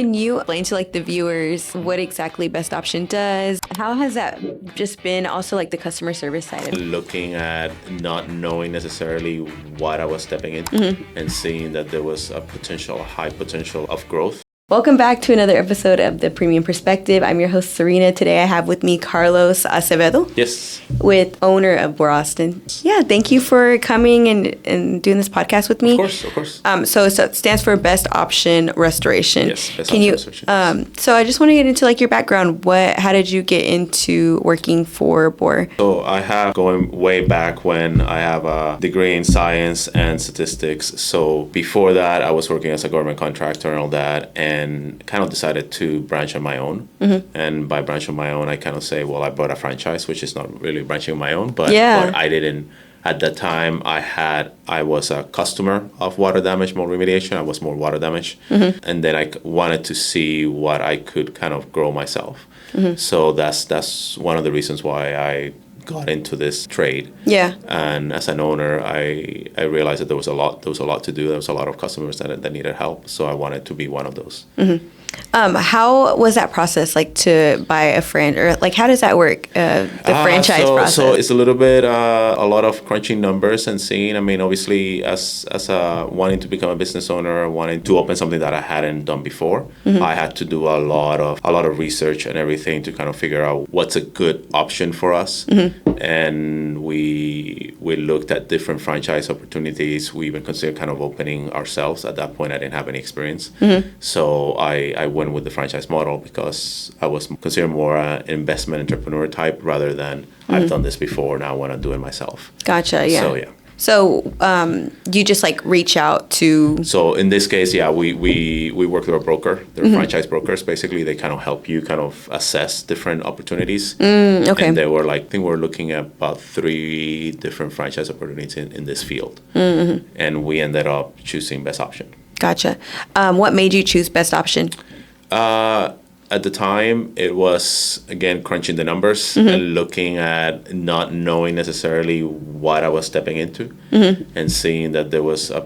Can you explain to like the viewers what exactly Best Option does? How has that just been also like the customer service side of it? Looking at not knowing necessarily what I was stepping into and seeing that there was a high potential of growth. Welcome back to another episode of The Premium Perspective. I'm your host, Serena. Today I have with me Carlos Acevedo. Yes. With owner of BOR Austin. Yeah, thank you for coming and doing this podcast with me. Of course. So it stands for Best Option Restoration. Yes, Best Option Restoration. So I just want to get into like your background. How did you get into working for BOR? So I have, going way back when, I have a degree in science and statistics. So before that, I was working as a government contractor and all that, and kind of decided to branch on my own. And by branch on my own, I kind of say, well, I bought a franchise, which is not really branching on my own, but I didn't. At that time, I was a customer of water damage, mold remediation. I was more water damage. And then I wanted to see what I could kind of grow myself. So that's one of the reasons why I got into this trade. Yeah. And as an owner, I realized that there was a lot to do. There was a lot of customers that needed help. So I wanted to be one of those. How was that process, like to buy a friend, or like how does that work? The franchise process. So it's a little bit a lot of crunching numbers and seeing. I mean, obviously, as wanting to become a business owner, wanting to open something that I hadn't done before, I had to do a lot of research and everything to kind of figure out what's a good option for us. And we looked at different franchise opportunities. We even considered kind of opening ourselves. At that point, I didn't have any experience, so I went with the franchise model because I was considered more an investment entrepreneur type rather than I've done this before, now I want to do it myself. Gotcha, yeah. So, yeah. So you just like reach out to... So in this case, yeah, we work with a broker. They're franchise brokers. Basically, they kind of help you kind of assess different opportunities. Okay. And they were like, I think we're looking at about 3 different franchise opportunities in this field. And we ended up choosing Best Option. Gotcha. What made you choose Best Option? At the time, it was, again, crunching the numbers and looking at not knowing necessarily what I was stepping into and seeing that there was a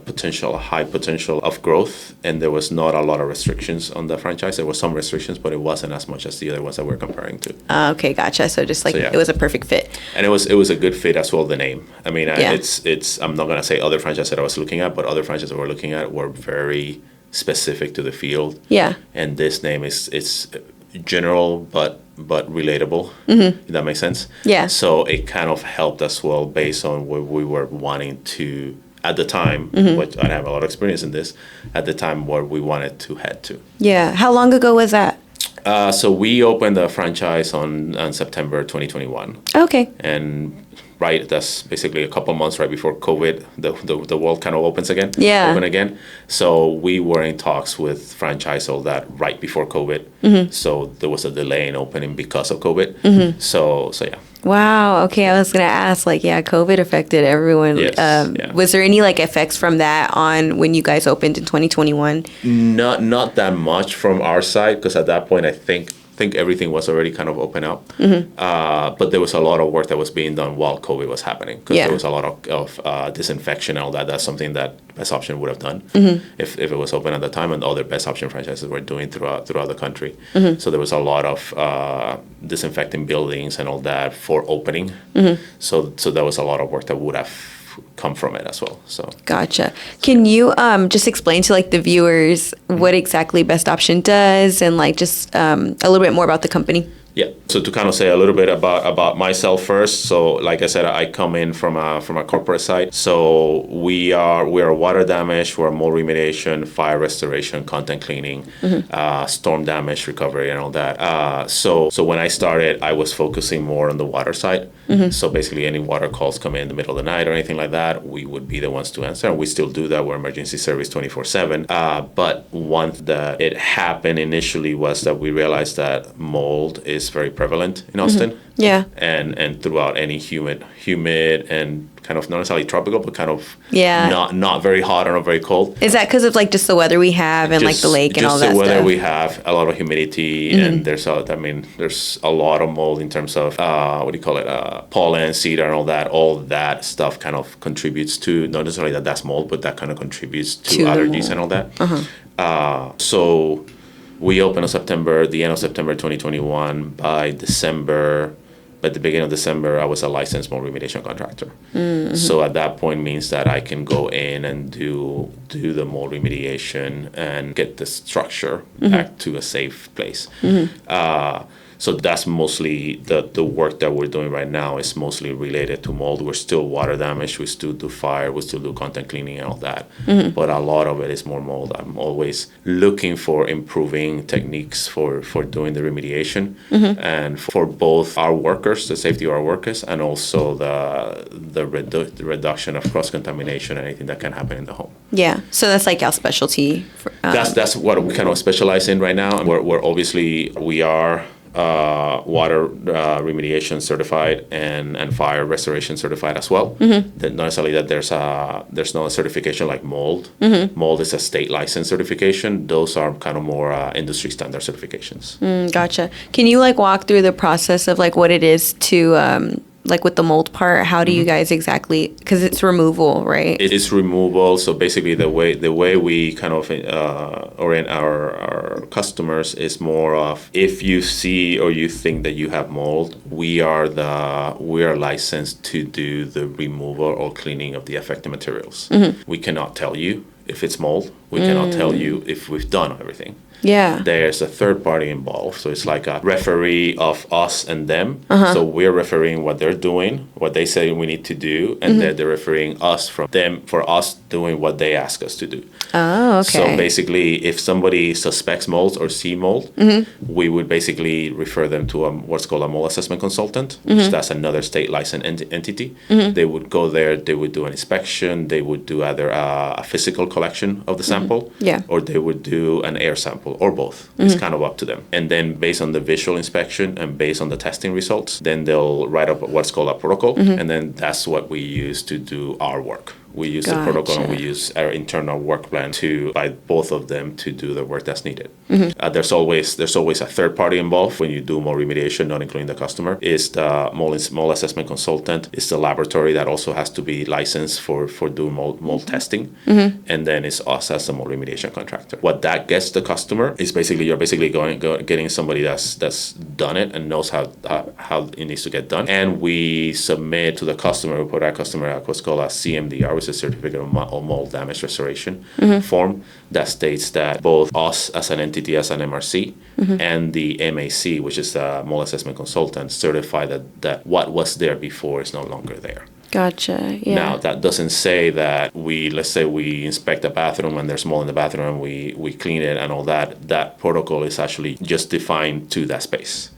high potential of growth, and there was not a lot of restrictions on the franchise. There were some restrictions, but it wasn't as much as the other ones that we're comparing to. Okay, gotcha. So just like it was a perfect fit. And it was a good fit as well, the name. I mean, it's I'm not going to say other franchises that I was looking at, but other franchises that we're looking at were very specific to the field. Yeah. And this name it's general but relatable. If that makes sense. Yeah. So it kind of helped as well based on what we were wanting to at the time, which I have a lot of experience in this, at the time what we wanted to head to. Yeah. How long ago was that? So we opened the franchise on September 2021. Okay. And that's basically a couple months right before COVID, the world kind of opens again. Yeah. Open again. So we were in talks with franchise all that right before COVID. So there was a delay in opening because of COVID. So yeah. Wow. Okay. I was going to ask, COVID affected everyone. Yes, was there any effects from that on when you guys opened in 2021? Not that much from our side, because at that point, I think everything was already kind of open up. But there was a lot of work that was being done while COVID was happening, because there was a lot of disinfection and all that. That's something that Best Option would have done if it was open at the time, and other Best Option franchises were doing throughout the country. So there was a lot of disinfecting buildings and all that for opening. So there was a lot of work that would have come from it as well. So gotcha. Can you just explain to the viewers what exactly Best Option does, and just a little bit more about the company? Yeah. So to kind of say a little bit about myself first. So like I said, I come in from a corporate side. So we are water damage, we're mold remediation, fire restoration, content cleaning, storm damage recovery, and all that. So when I started, I was focusing more on the water side. So basically, any water calls come in the middle of the night or anything like that, we would be the ones to answer. And we still do that. We're emergency service 24/7. But once that it happened initially was that we realized that mold is very prevalent in Austin. Yeah. And throughout any humid and kind of not necessarily tropical, but kind of not very hot or not very cold. Is that because of just the weather we have and the lake and all that stuff? Just the weather we have, a lot of humidity, and there's a lot of mold in terms of pollen, cedar, and all that stuff kind of contributes to, not necessarily that's mold, but that kind of contributes to allergies and all that. So We opened the end of September 2021. By the beginning of December, I was a licensed mold remediation contractor. Mm-hmm. So at that point means that I can go in and do the mold remediation and get the structure back to a safe place. Mm-hmm. So that's mostly the work that we're doing right now is mostly related to mold. We're still water damage. We still do fire. We still do content cleaning and all that. Mm-hmm. But a lot of it is more mold. I'm always looking for improving techniques for doing the remediation and for both our workers, the safety of our workers, and also the reduction of cross-contamination and anything that can happen in the home. Yeah. So that's like our specialty. That's what we kind of specialize in right now. And we are water remediation certified and fire restoration certified as well. Mm-hmm. Not necessarily that there's no certification like mold. Mm-hmm. Mold is a state license certification. Those are kind of more industry standard certifications. Gotcha. Can you walk through the process of what it is to with the mold part? How do you guys exactly, because it's removal, right? It is removal. So basically the way we kind of orient our customers is more of, if you see or you think that you have mold, we are licensed to do the removal or cleaning of the affected materials. Mm-hmm. We cannot tell you if it's mold. We cannot tell you if we've done everything. Yeah. There's a third party involved. So it's like a referee of us and them. Uh-huh. So we're refereeing what they're doing, what they say we need to do, and then they're refereeing us from them for us doing what they ask us to do. Oh, okay. So basically, if somebody suspects mold or see mold, we would basically refer them to what's called a mold assessment consultant, which that's another state licensed entity. They would go there, they would do an inspection, they would do either a physical collection of the sample, or they would do an air sample, or both. It's kind of up to them. And then based on the visual inspection and based on the testing results, then they'll write up what's called a protocol, and then that's what we use to do our work. We use the protocol and we use our internal work plan to guide both of them to do the work that's needed. There's always a third party involved when you do mold remediation, not including the customer. Is the mold assessment consultant. It's the laboratory that also has to be licensed for doing mold testing. And then it's us as the mold remediation contractor. What that gets the customer is you're getting somebody that's done it and knows how it needs to get done. And we submit to the customer, we put our customer at what's called a CMDR, a certificate of mold damage restoration form that states that both us as an entity, as an MRC, and the MAC, which is the mold assessment consultant, certify that what was there before is no longer there. Gotcha. Yeah. Now, that doesn't say that let's say we inspect a bathroom and there's mold in the bathroom and we clean it and all that. That protocol is actually just defined to that space.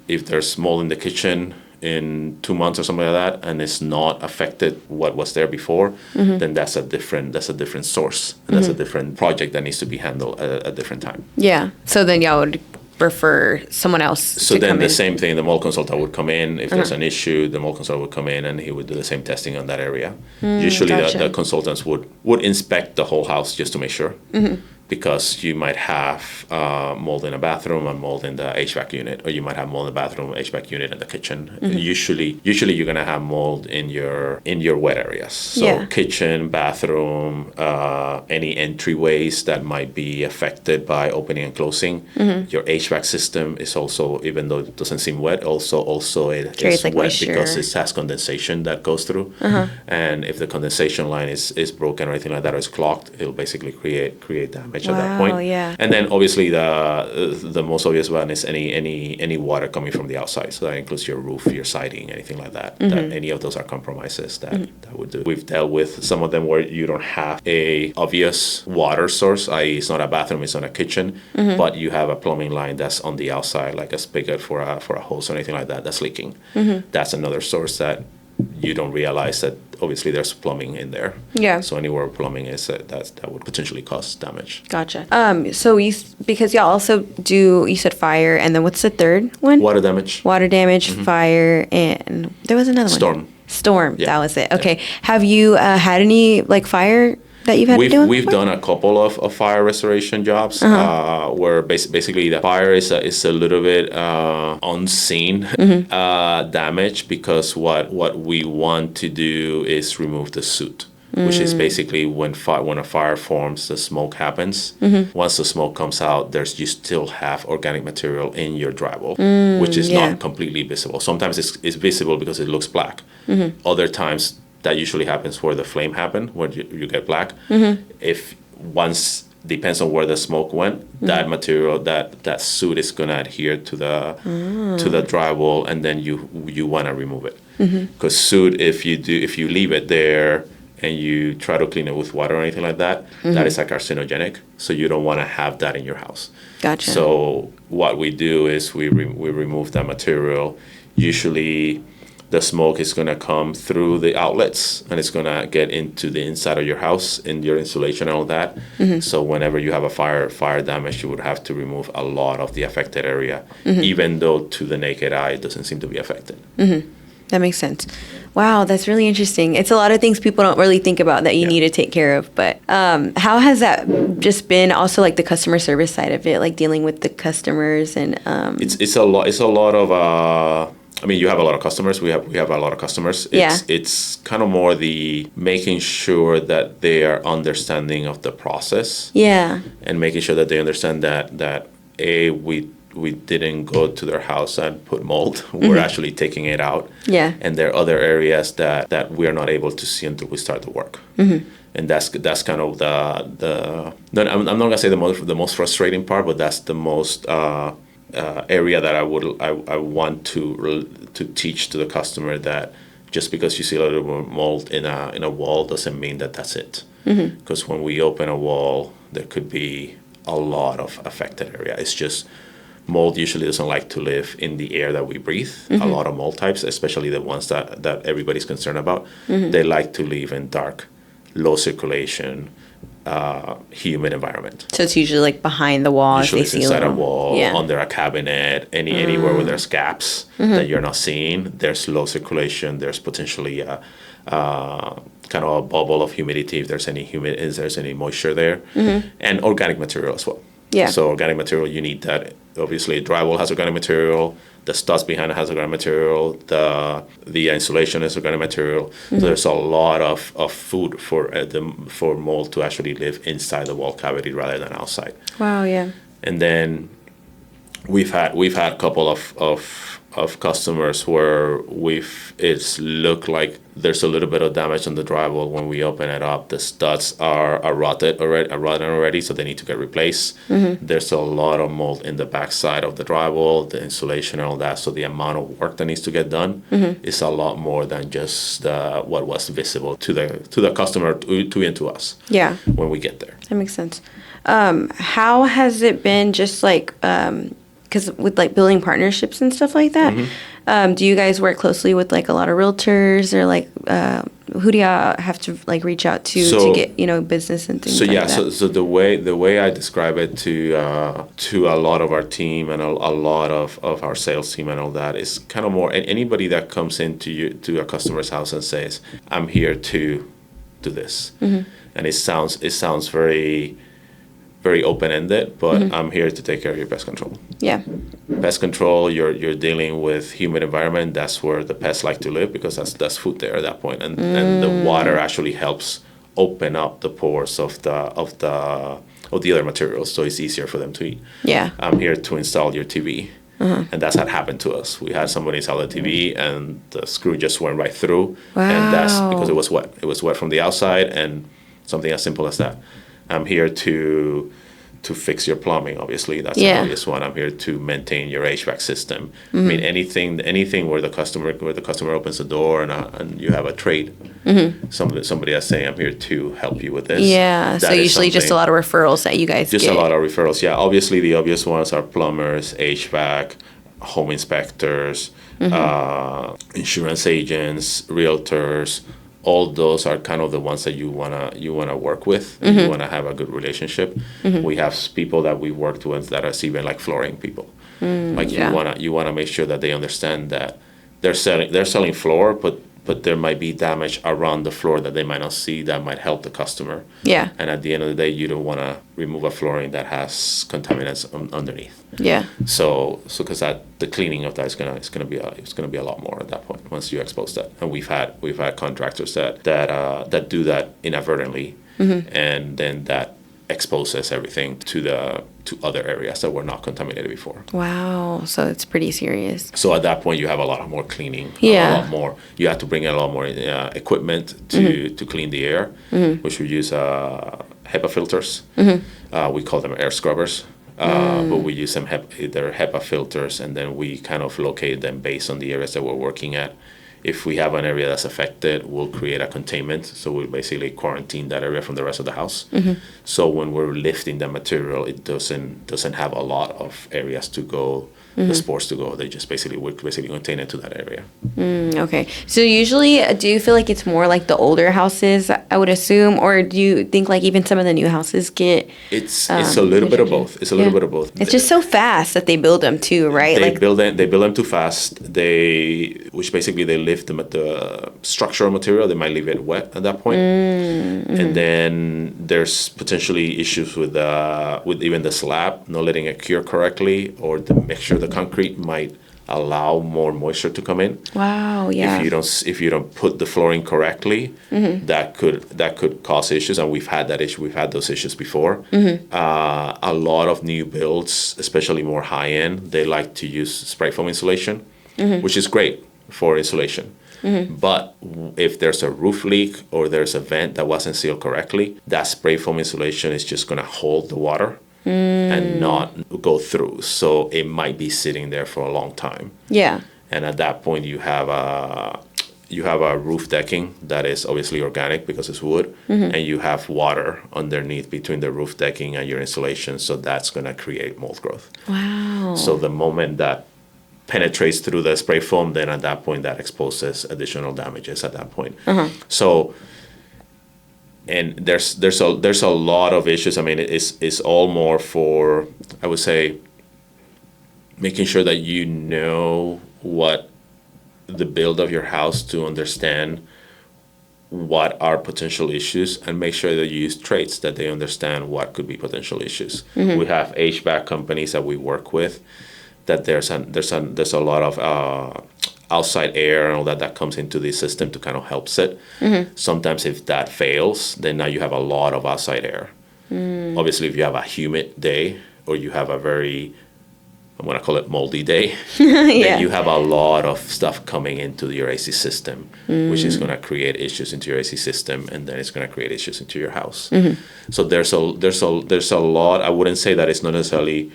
If there's mold in the kitchen in 2 months or something like that, and it's not affected what was there before, then that's a different source. And that's a different project that needs to be handled at a different time. Yeah. So then y'all would refer someone else so to then come the in. Same thing, the mold consultant would come in. If there's an issue, the mold consultant would come in and he would do the same testing on that area. Usually the consultants would inspect the whole house just to make sure. Because you might have mold in a bathroom and mold in the HVAC unit, or you might have mold in the bathroom, HVAC unit, in the kitchen. Usually you're gonna have mold in your wet areas. So kitchen, bathroom, any entryways that might be affected by opening and closing. Your HVAC system is also, even though it doesn't seem wet, also it is wet moisture. Because it has condensation that goes through. And if the condensation line is broken or anything like that, or is clogged, it'll basically create damage. At that point. And then obviously the most obvious one is any water coming from the outside. So that includes your roof, your siding, anything like that. That any of those are compromises that would do. We've dealt with some of them where you don't have a obvious water source, i.e. it's not a bathroom, it's not a kitchen, but you have a plumbing line that's on the outside, like a spigot for a hose or anything like that that's leaking. That's another source that you don't realize that obviously there's plumbing in there. Yeah. So anywhere plumbing is, that would potentially cause damage. Gotcha. So because y'all also do, you said fire, and then what's the third one? Water damage. Water damage, fire, and there was another one. Storm. Yeah. That was it. Okay. Yeah. Have you had any fire that you've had to do with? We've done a couple of fire restoration jobs where basically the fire is a little bit unseen damage, because what we want to do is remove the soot. which is basically when a fire forms, the smoke happens. Once the smoke comes out, you still have organic material in your drywall, which is not completely visible. Sometimes it's visible because it looks black. Other times, that usually happens where the flame happened, where you get black. If once depends on where the smoke went, that material, that soot is going to adhere to the drywall, and then you want to remove it. Because soot, if you leave it there and you try to clean it with water or anything like that, that is a carcinogenic. So you don't want to have that in your house. Gotcha. So what we do is we remove that material. Usually the smoke is going to come through the outlets and it's going to get into the inside of your house, in your insulation and all that. So whenever you have a fire damage, you would have to remove a lot of the affected area, even though to the naked eye it doesn't seem to be affected. That makes sense. Wow, that's really interesting. It's a lot of things people don't really think about that you need to take care of. But how has that just been? Also, like the customer service side of it, like dealing with the customers and. It's a lot of. I mean, you have a lot of customers. We have a lot of customers. It's kind of more the making sure that they are understanding of the process. Yeah. And making sure that they understand that we didn't go to their house and put mold. We're actually taking it out. Yeah. And there are other areas that we are not able to see until we start the work. And that's kind of the I'm not gonna say the most frustrating part, but that's the most area that I want to teach to the customer, that just because you see a little bit of mold in a wall doesn't mean that that's it. Because when we open a wall, there could be a lot of affected area. It's just mold usually doesn't like to live in the air that we breathe. A lot of mold types, especially the ones that everybody's concerned about, they like to live in dark, low circulation, humid environment. So it's usually like behind the wall. Usually it's inside a wall, under a cabinet, anywhere where there's gaps that you're not seeing. There's low circulation. There's potentially kind of a bubble of humidity if there's any moisture there, and organic material as well. Yeah. So organic material, you need that. Obviously, drywall has organic material. The studs behind it has organic material. The insulation is organic material. So there's a lot of food for mold to actually live inside the wall cavity rather than outside. Wow. Yeah. And then we've had a couple of customers where it's looked like there's a little bit of damage on the drywall. When we open it up, the studs are rotten already, so they need to get replaced. There's a lot of mold in the backside of the drywall, the insulation and all that, so the amount of work that needs to get done is a lot more than just what was visible to the customer, to us. Yeah. When we get there. That makes sense. How has it been, just like because with like building partnerships and stuff like that, do you guys work closely with like a lot of realtors, or like who do y'all have to like reach out to get business and things like that? So the way I describe it to a lot of our team and a lot of our sales team and all that is kind of more anybody that comes to a customer's house and says, I'm here to do this, and it sounds very, very open-ended, but I'm here to take care of your pest control. Yeah. Pest control, you're dealing with humid environment. That's where the pests like to live, because that's food there at that point. And the water actually helps open up the pores of the other materials, so it's easier for them to eat. Yeah. I'm here to install your TV. And that's what happened to us. We had somebody install the TV, and the screw just went right through. Wow. And that's because it was wet. It was wet from the outside, and something as simple as that. I'm here to fix your plumbing, obviously. That's the obvious one. I'm here to maintain your HVAC system. I mean, anything where the customer opens the door and you have a trade. Somebody that's saying, I'm here to help you with this. Yeah, so usually just a lot of referrals that you guys get. Just a lot of referrals, yeah. Obviously, the obvious ones are plumbers, HVAC, home inspectors, insurance agents, realtors. All those are kind of the ones that you wanna work with. You wanna have a good relationship. We have people that we worked with that are even like flooring people. You wanna make sure that they understand that they're selling floor, but there might be damage around the floor that they might not see that might help the customer. Yeah. And at the end of the day, you don't wanna remove a flooring that has contaminants underneath. Yeah. So because the cleaning of that is gonna be a lot more at that point once you expose that. And we've had contractors that do that inadvertently, and then that exposes everything to other areas that were not contaminated before. Wow. So it's pretty serious. So at that point, you have a lot more cleaning. Yeah. A lot more. You have to bring in a lot more equipment to clean the air, which we use HEPA filters. We call them air scrubbers. But we use them they're HEPA filters, and then we kind of locate them based on the areas that we're working at. If we have an area that's affected, we'll create a containment. So we'll basically quarantine that area from the rest of the house. So when we're lifting the material, it doesn't have a lot of areas to go, the spores to go. We're basically contain it to that area. Okay. So usually, do you feel like it's more like the older houses, I would assume, or do you think like even some of the new houses get? It's a little bit of both. It's a little bit of both. It's just so fast that they build them too, right? They build them too fast. Which basically they lift the structural material. They might leave it wet at that point. And then there's potentially issues with even the slab not letting it cure correctly, or the mixture of the concrete might allow more moisture to come in. Wow, yeah. If you don't put the flooring correctly, that could cause issues, and we've had that issue. We've had those issues before. A lot of new builds, especially more high end, they like to use spray foam insulation, which is great for insulation. But if there's a roof leak or there's a vent that wasn't sealed correctly, that spray foam insulation is just going to hold the water and not go through. So it might be sitting there for a long time. Yeah. And at that point, you have a roof decking that is obviously organic because it's wood, and you have water underneath between the roof decking and your insulation. So that's going to create mold growth. Wow. So the moment that penetrates through the spray foam, then at that point that exposes additional damages at that point. So, and there's a lot of issues. I mean, it's all more for, I would say, making sure that you know what the build of your house to understand what are potential issues, and make sure that you use trades that they understand what could be potential issues. We have HVAC companies that we work with that there's a lot of outside air and all that comes into the system to kind of helps it. Sometimes if that fails, then now you have a lot of outside air. Obviously, if you have a humid day or you have a very, I'm going to call it moldy day, then you have a lot of stuff coming into your AC system, which is going to create issues into your AC system, and then it's going to create issues into your house. So there's a lot. I wouldn't say that it's not necessarily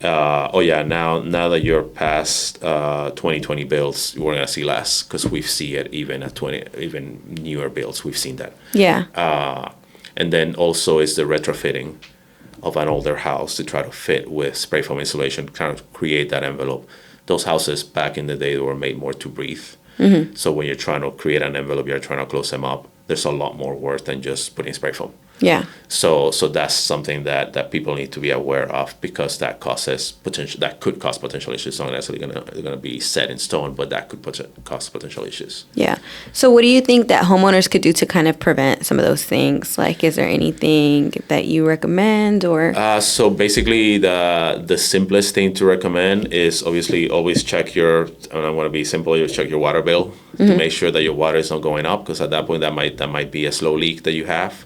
now that you're past 2020 builds, we're gonna see less, because we see it even at even newer builds. We've seen that. And then also is the retrofitting of an older house to try to fit with spray foam insulation, kind of create that envelope. Those houses back in the day were made more to breathe. So when you're trying to create an envelope, you're trying to close them up. There's a lot more work than just putting spray foam. So that's something that people need to be aware of, because that could cause potential issues. Not necessarily gonna be set in stone, but that could cause potential issues. So what do you think that homeowners could do to kind of prevent some of those things? Like, is there anything that you recommend, or? So basically, the simplest thing to recommend is obviously always check and I want to be simple. You check your water bill to make sure that your water is not going up, because at that point that might be a slow leak that you have.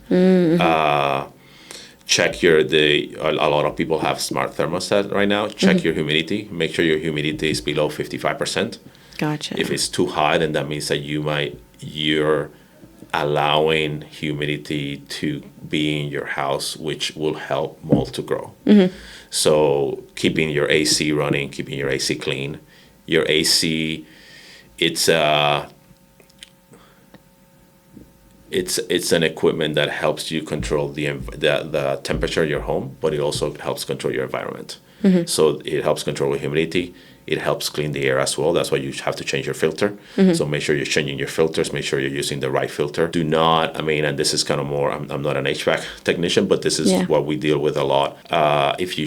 Check a lot of people have smart thermostat right now. Check your humidity. Make sure your humidity is below 55%. Gotcha. If it's too high, then that means that you're allowing humidity to be in your house, which will help mold to grow. So keeping your AC running, keeping your AC clean. Your AC, it's an equipment that helps you control the temperature of your home, but it also helps control your environment. So it helps control the humidity. It helps clean the air as well. That's why you have to change your filter. So make sure you're changing your filters. Make sure you're using the right filter. Do not, and this is kind of more, I'm not an HVAC technician, but this is what we deal with a lot. If you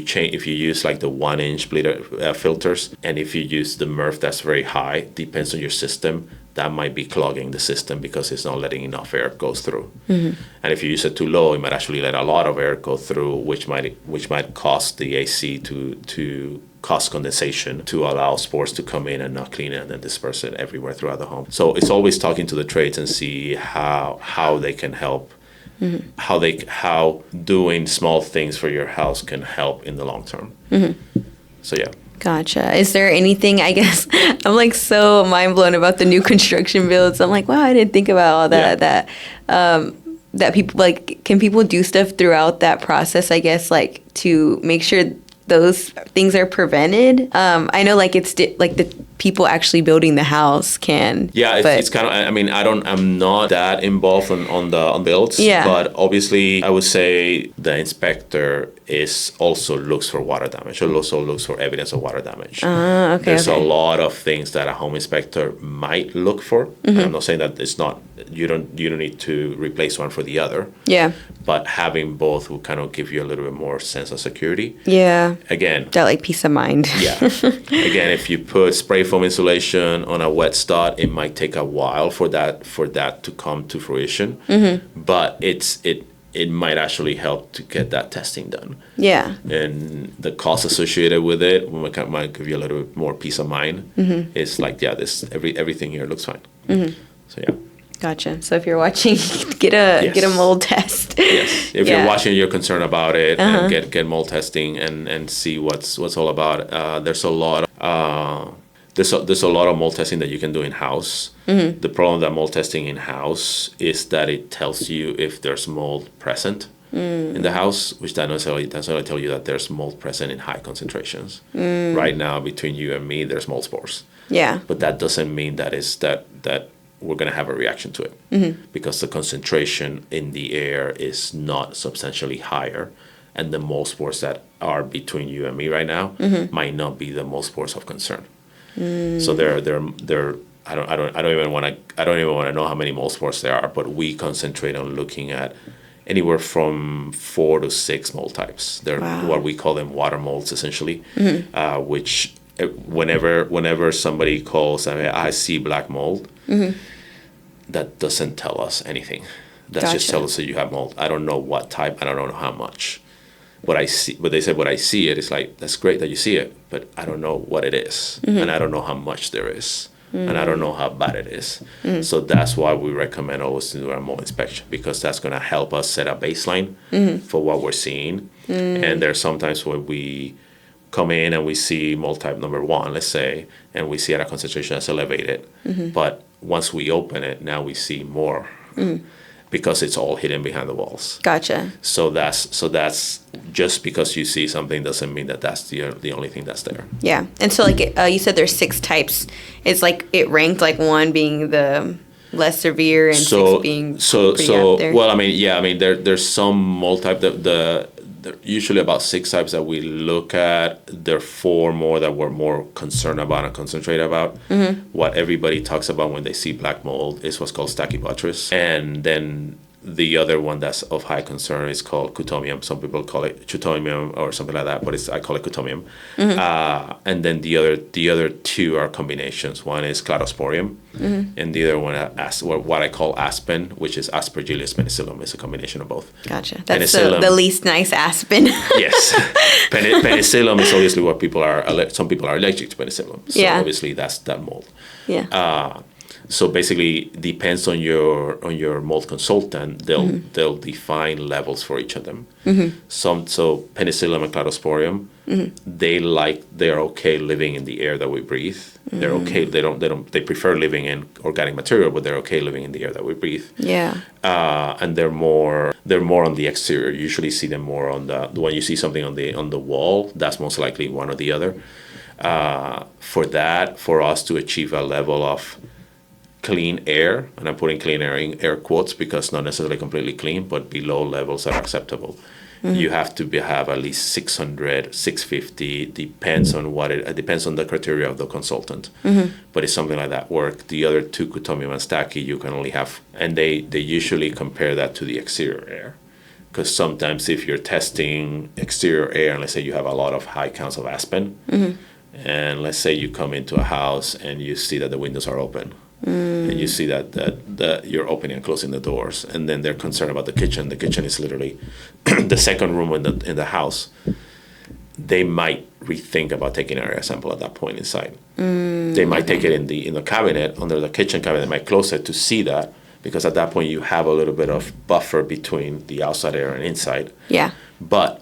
use like the 1-inch bleeder filters, and if you use the MERV that's very high, depends on your system, that might be clogging the system because it's not letting enough air go through. And if you use it too low, it might actually let a lot of air go through, which might cause the AC to cause condensation to allow spores to come in and not clean it and then disperse it everywhere throughout the home. So it's always talking to the trades and see how they can help, how doing small things for your house can help in the long term. So yeah. Gotcha. Is there anything, I guess, I'm like so mind blown about the new construction builds. I'm like, wow, I didn't think about all that, that people, like, can people do stuff throughout that process, I guess, like, to make sure those things are prevented? I know, like, it's like the people actually building the house can. Yeah, it's kind of, I mean, I'm not that involved on builds. Yeah. But obviously, I would say the inspector also looks for water damage. Or also looks for evidence of water damage. Okay. There's a lot of things that a home inspector might look for. I'm not saying that it's not. You don't need to replace one for the other. Yeah. But having both will kind of give you a little bit more sense of security. Yeah. Again. That, like, peace of mind. Yeah. Again, if you put spray foam insulation on a wet stud, it might take a while for that to come to fruition. But it might actually help to get that testing done. Yeah. And the cost associated with it might give you a little bit more peace of mind. It's like, yeah, everything here looks fine. So yeah. Gotcha. So if you're watching, get a mold test. Yes. If you're watching, you're concerned about it, and get mold testing and see what's all about. There's a lot of mold testing that you can do in house. The problem with that mold testing in house is that it tells you if there's mold present in the house, which doesn't necessarily tell you that there's mold present in high concentrations. Right now, between you and me, there's mold spores. Yeah. But that doesn't mean that we're going to have a reaction to it, because the concentration in the air is not substantially higher, and the mold spores that are between you and me right now might not be the mold spores of concern. So they're I don't even want to know how many mold spores there are, but we concentrate on looking at anywhere from 4 to 6 mold types. They're what we call them water molds, essentially, which whenever somebody calls, I see black mold. That doesn't tell us anything. That just tells us that you have mold. I don't know what type. I don't know how much. But they said, when I see it, it's like, that's great that you see it, but I don't know what it is, and I don't know how much there is, and I don't know how bad it is. So that's why we recommend always to do a mold inspection, because that's going to help us set a baseline for what we're seeing. And there's sometimes where we come in and we see mold type number 1, let's say, and we see at a concentration that's elevated. But once we open it, now we see more. Because it's all hidden behind the walls. Gotcha. So that's just because you see something doesn't mean that that's the only thing that's there. Yeah, and so, like, you said there's 6 types. It's like it ranked, like, 1 being the less severe and 6 being pretty out there. Well, I mean, there's some mold type there usually about 6 types that we look at. There are 4 more that we're more concerned about and concentrate about. What everybody talks about when they see black mold is what's called stachybotrys. And then the other one that's of high concern is called cutomium. Some people call it chutomium or something like that, but I call it cutomium. And then the other 2 are combinations. One is cladosporium, and the other one what I call aspen, which is Aspergillus penicillum. It's a combination of both. Gotcha. That's the least nice aspen. Yes, penicillum is obviously what some people are allergic to penicillum. So obviously that's that mold. Yeah. So basically, depends on your mold consultant. They'll define levels for each of them. So penicillium and cladosporium, they're okay living in the air that we breathe. They're okay. They prefer living in organic material, but they're okay living in the air that we breathe. Yeah. And they're more on the exterior. You usually see them more on when you see something on the wall. That's most likely one or the other. For us to achieve a level of clean air, and I'm putting clean air in air quotes because not necessarily completely clean, but below levels that are acceptable. You have to have at least 600, 650, depends on the criteria of the consultant. But it's something like that work. The other 2, cutomium and stachy, you can only have, and they usually compare that to the exterior air. Because sometimes if you're testing exterior air, and let's say you have a lot of high counts of aspen, and let's say you come into a house and you see that the windows are open, and you see that you're opening and closing the doors, and then they're concerned about the kitchen. The kitchen is literally the second room in the house. They might rethink about taking an area sample at that point inside. They might take it in the cabinet, under the kitchen cabinet. They might close it to see that, because at that point you have a little bit of buffer between the outside air and inside. Yeah. But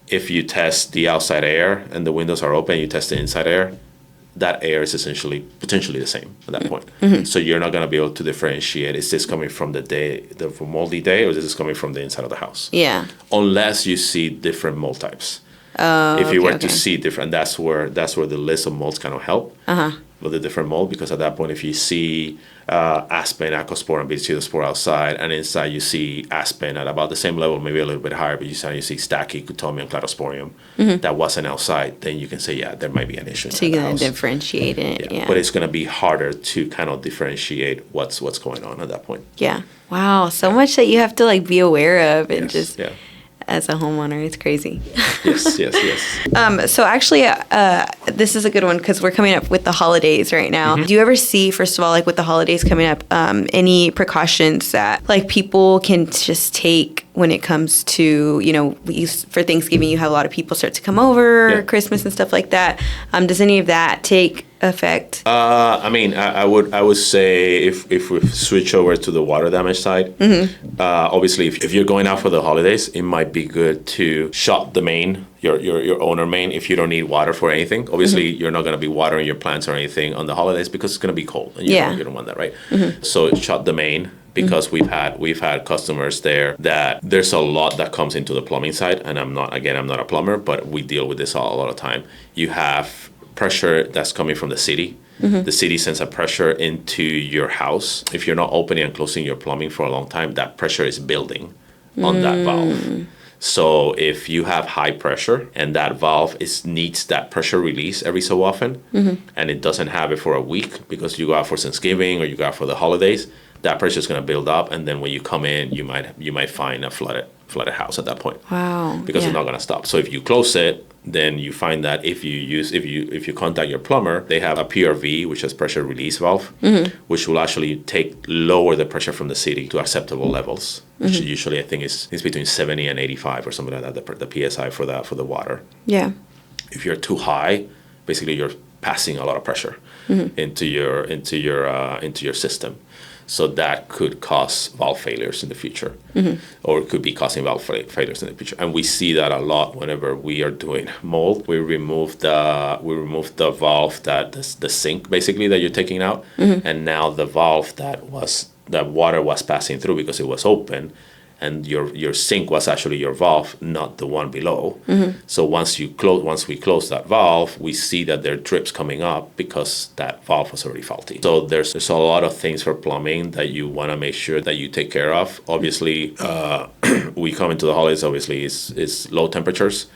if you test the outside air and the windows are open, you test the inside air, that air is potentially the same at that point. So you're not going to be able to differentiate, is this coming from the moldy day, or is this coming from the inside of the house? Yeah. Unless you see different mold types. If you were to see different, that's where the list of molds kind of help with the different mold, because at that point, if you see aspen, acospore, and bacillospore outside, and inside you see aspen at about the same level, maybe a little bit higher, but you see stachy, Cutomium, Cladosporium, that wasn't outside, then you can say, yeah, there might be an issue. So you're going to differentiate it. Yeah. But it's going to be harder to kind of differentiate what's going on at that point. Yeah. Wow. So much that you have to like be aware of, and as a homeowner, it's crazy. Yes. So actually, this is a good one because we're coming up with the holidays right now. Do you ever see, first of all, like with the holidays coming up, any precautions that like people can just take when it comes to, for Thanksgiving, you have a lot of people start to come over, Christmas and stuff like that. Does any of that take effect? I would say if we switch over to the water damage side, obviously if you're going out for the holidays, it might be good to shut the main, your owner main, if you don't need water for anything. Obviously, you're not going to be watering your plants or anything on the holidays because it's going to be cold, and you don't want that, right? So shut the main. Because we've had customers there that there's a lot that comes into the plumbing side, and I'm not a plumber, but we deal with this a lot of time. You have pressure that's coming from the city. The city sends a pressure into your house. If you're not opening and closing your plumbing for a long time, that pressure is building on that valve. So if you have high pressure and that valve needs that pressure release every so often, and it doesn't have it for a week because you go out for Thanksgiving or you go out for the holidays, that pressure is going to build up, and then when you come in, you might find a flooded house at that point. Wow! Because it's not going to stop. So if you close it, then you find that if you contact your plumber, they have a PRV, which is pressure release valve, which will actually lower the pressure from the city to acceptable levels, which usually I think is between 70 and 85 or something like that. The PSI for the water. Yeah. If you're too high, basically you're passing a lot of pressure into your system. So that could cause valve failures in the future, or it could be causing valve failures in the future. And we see that a lot whenever we are doing mold. We remove the valve the sink basically that you're taking out, and now the valve that water was passing through because it was open, and your sink was actually your valve, not the one below. So once we close that valve, we see that there are drips coming up because that valve was already faulty. So there's a lot of things for plumbing that you want to make sure that you take care of. Obviously, we come into the holidays. Obviously, it's low temperatures.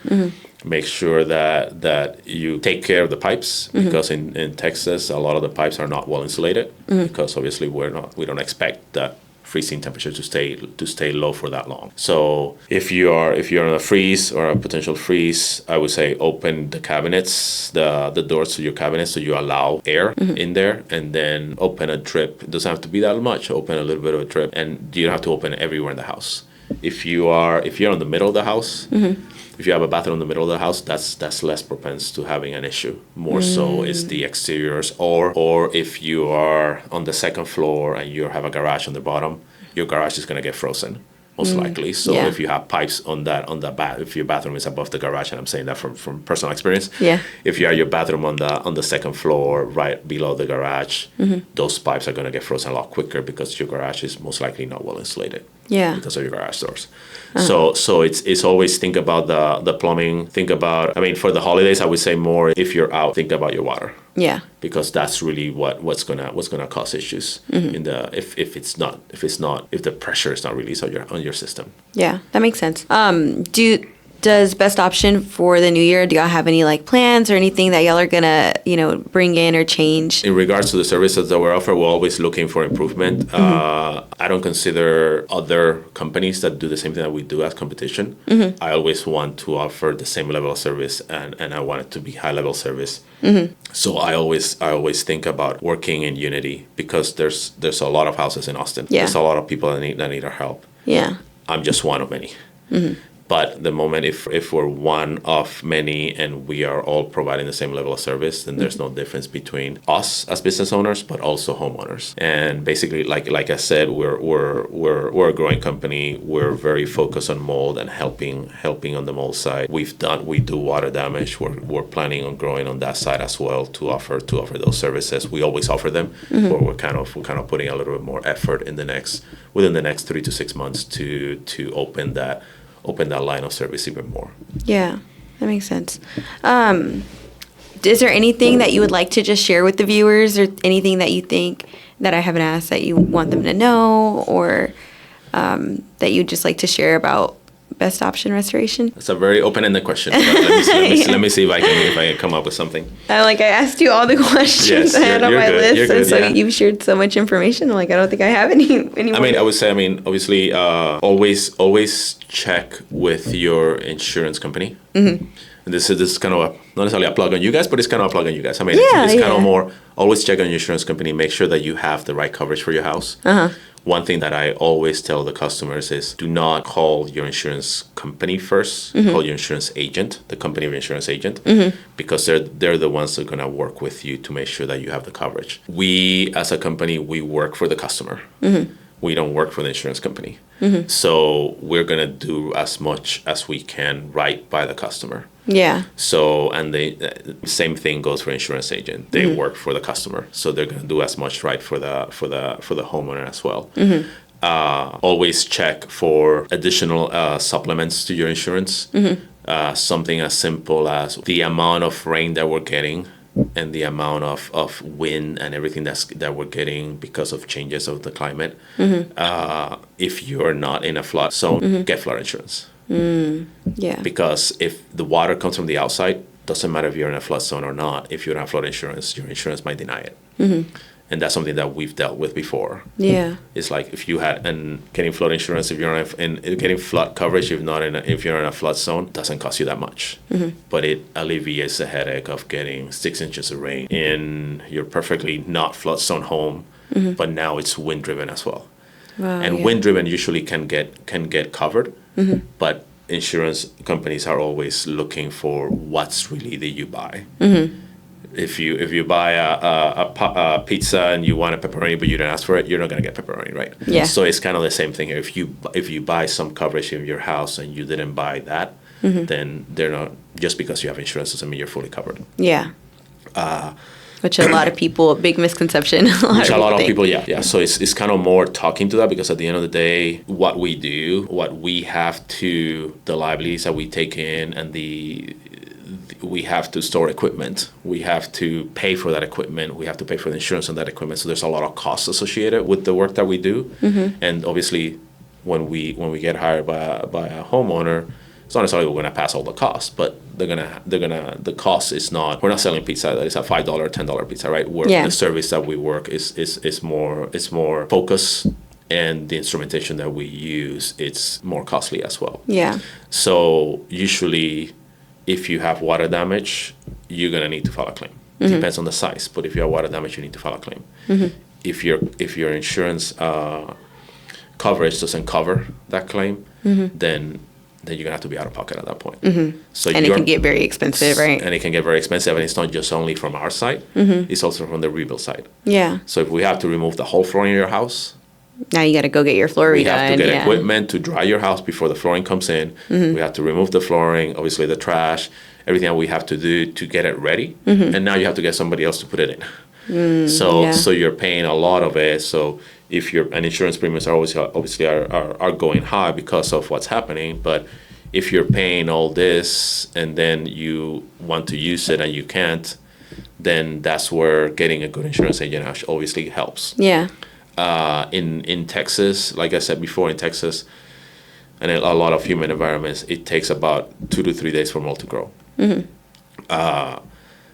Make sure that you take care of the pipes, because in Texas, a lot of the pipes are not well insulated, because obviously we don't expect that freezing temperature to stay low for that long. So if you're in a freeze or a potential freeze, I would say open the cabinets, the doors to your cabinets, so you allow air in there, and then open a drip. It doesn't have to be that much. Open a little bit of a drip, and you don't have to open it everywhere in the house. If you're in the middle of the house, if you have a bathroom in the middle of the house, that's less propense to having an issue. More so is the exteriors, or if you are on the second floor and you have a garage on the bottom, your garage is going to get frozen, most likely. So if you have pipes on the bath, if your bathroom is above the garage, and I'm saying that from personal experience, if you have your bathroom on the second floor, right below the garage, those pipes are going to get frozen a lot quicker because your garage is most likely not well insulated. Because of your garage doors. So it's always think about the plumbing. Think about, for the holidays, I would say more if you're out, think about your water. Because that's really what's gonna cause issues in the if the pressure is not released on your system. Yeah, that makes sense. Does Best Option for the new year, do y'all have any like plans or anything that y'all are gonna, bring in or change? In regards to the services that we offer, we're always looking for improvement. I don't consider other companies that do the same thing that we do as competition. I always want to offer the same level of service, and I want it to be high level service. So I always think about working in unity, because there's a lot of houses in Austin. There's a lot of people that need our help. I'm just one of many. But the moment if we're one of many and we are all providing the same level of service, then there's no difference between us as business owners, but also homeowners. And basically, like I said, we're a growing company. We're very focused on mold and helping on the mold side. We do water damage. We're planning on growing on that side as well to offer those services. We always offer them, but we're kind of putting a little bit more effort within the next 3 to 6 months to open that line of service even more. Yeah, that makes sense. Is there anything that you would like to just share with the viewers, or anything that you think that I haven't asked that you want them to know, or that you'd just like to share about Best Option Restoration? It's a very open-ended question. Let me see if I can come up with something. I asked you all the questions I had on my list, and so you've shared so much information. I don't think I have any more. I would say, obviously, always check with your insurance company. Mm-hmm. And this is kind of not necessarily a plug on you guys, but it's kind of a plug on you guys. It's kind of more, always check on your insurance company, make sure that you have the right coverage for your house. Uh-huh. One thing that I always tell the customers is do not call your insurance company first. Mm-hmm. Call your insurance agent, the company of your insurance agent, because they're the ones that are going to work with you to make sure that you have the coverage. We, as a company, we work for the customer. Mm-hmm. We don't work for the insurance company. Mm-hmm. So we're going to do as much as we can right by the customer. Yeah. So, and the same thing goes for insurance agent. They work for the customer, so they're going to do as much right for the homeowner as well. Mm-hmm. Always check for additional supplements to your insurance. Mm-hmm. Something as simple as the amount of rain that we're getting and the amount of wind and everything that we're getting because of changes of the climate. Mm-hmm. If you're not in a flood zone, get flood insurance. Yeah. Because if the water comes from the outside, doesn't matter if you're in a flood zone or not. If you don't have flood insurance, your insurance might deny it. Mm-hmm. And that's something that we've dealt with before. Yeah. It's like if you had getting flood insurance, if you're getting flood coverage, if you're in a flood zone, doesn't cost you that much. Mm-hmm. But it alleviates the headache of getting 6 inches of rain in your perfectly not flood zone home, but now it's wind driven as well. Wow, and wind driven usually can get covered, but insurance companies are always looking for what's really that you buy. Mm-hmm. If you buy a pizza and you want a pepperoni but you didn't ask for it, you're not gonna get pepperoni, right? Yeah. So it's kind of the same thing here. If you buy some coverage in your house and you didn't buy that, then they're not, just because you have insurance doesn't mean you're fully covered. Yeah. Which a lot of people, big misconception. A lot of people, yeah. So it's kind of more talking to that, because at the end of the day, what we do, what we have to, the liabilities that we take in, and we have to store equipment. We have to pay for that equipment. We have to pay for the insurance on that equipment. So there's a lot of costs associated with the work that we do. Mm-hmm. And obviously, when we get hired by a homeowner, it's not necessarily we're going to pass all the costs, but the cost is not, we're not selling pizza that is a $5 or $10 pizza, right? The service that we work is more focused, and the instrumentation that we use, it's more costly as well. Yeah. So usually, if you have water damage, you're going to need to file a claim. Mm-hmm. Depends on the size, but if you have water damage, you need to file a claim. Mm-hmm. If your insurance coverage doesn't cover that claim, then you're going to have to be out of pocket at that point. Mm-hmm. So it can get very expensive, right? And it can get very expensive, and it's not just only from our side, it's also from the rebuild side. Yeah. So if we have to remove the whole flooring in your house, now you got to go get your floor redone. We have to get equipment to dry your house before the flooring comes in. Mm-hmm. We have to remove the flooring, obviously the trash, everything that we have to do to get it ready. Mm-hmm. And now you have to get somebody else to put it in. So you're paying a lot of it. So if and insurance premiums are obviously are going high because of what's happening. But if you're paying all this and then you want to use it and you can't, then that's where getting a good insurance agent obviously helps. Yeah. In Texas, like I said before, in Texas, and in a lot of human environments, it takes about 2 to 3 days for mold to grow. Mm-hmm.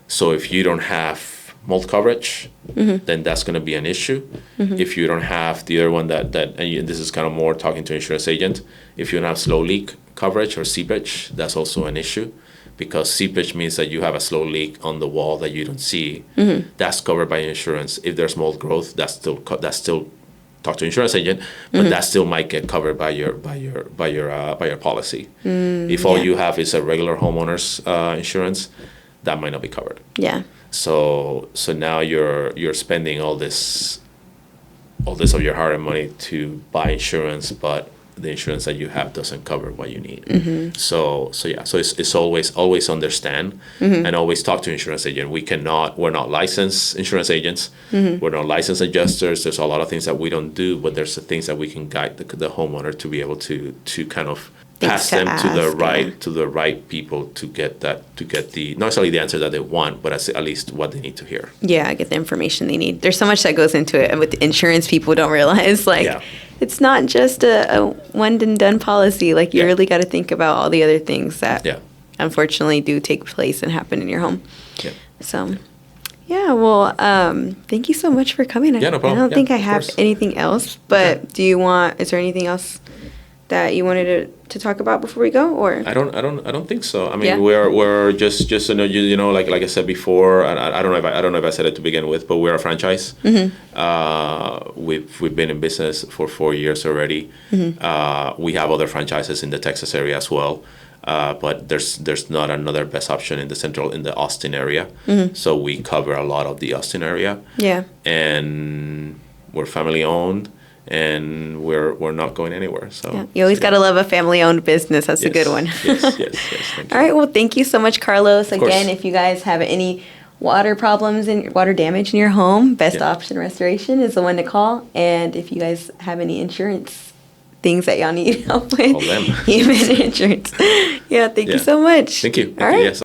So if you don't have mold coverage, then that's going to be an issue. Mm-hmm. If you don't have the other one and this is kind of more talking to insurance agent, if you don't have slow leak coverage or seepage, that's also an issue. Because seepage means that you have a slow leak on the wall that you don't see. Mm-hmm. That's covered by insurance. If there's mold growth, that's still talk to insurance agent, but that still might get covered by your policy. If all you have is a regular homeowners insurance, that might not be covered. Yeah. So now you're spending all this of your hard-earned money to buy insurance, but the insurance that you have doesn't cover what you need. So it's always understand and always talk to insurance agent. We're not licensed insurance agents. We're not licensed adjusters. There's a lot of things that we don't do, but there's the things that we can guide the homeowner to be able to kind of pass them to the right people to get the not necessarily the answer that they want, but at least what they need to hear. Yeah, get the information they need. There's so much that goes into it, and with insurance, people don't realize it's not just a one and done policy. Like you really got to think about all the other things that unfortunately do take place and happen in your home. Yeah. So. Yeah, well, thank you so much for coming. Yeah, no problem. I don't think I have anything else, but is there anything else that you wanted to talk about before we go, or? I don't think so. I mean, we're just so you know, like I said before, I don't know if I said it to begin with, but we're a franchise. We've been in business for 4 years already. We have other franchises in the Texas area as well. But there's not another best option in the Austin area. So we cover a lot of the Austin area. Yeah. And we're family owned, and we're not going anywhere. So you always gotta love a family owned business. That's a good one. Yes. Thank you. All right. Well, thank you so much, Carlos. Again, if you guys have any water problems and water damage in your home, Best Option Restoration is the one to call. And if you guys have any insurance things that y'all need help with, Heaton Bennett Insurance. Thank you so much. Thank you. All right.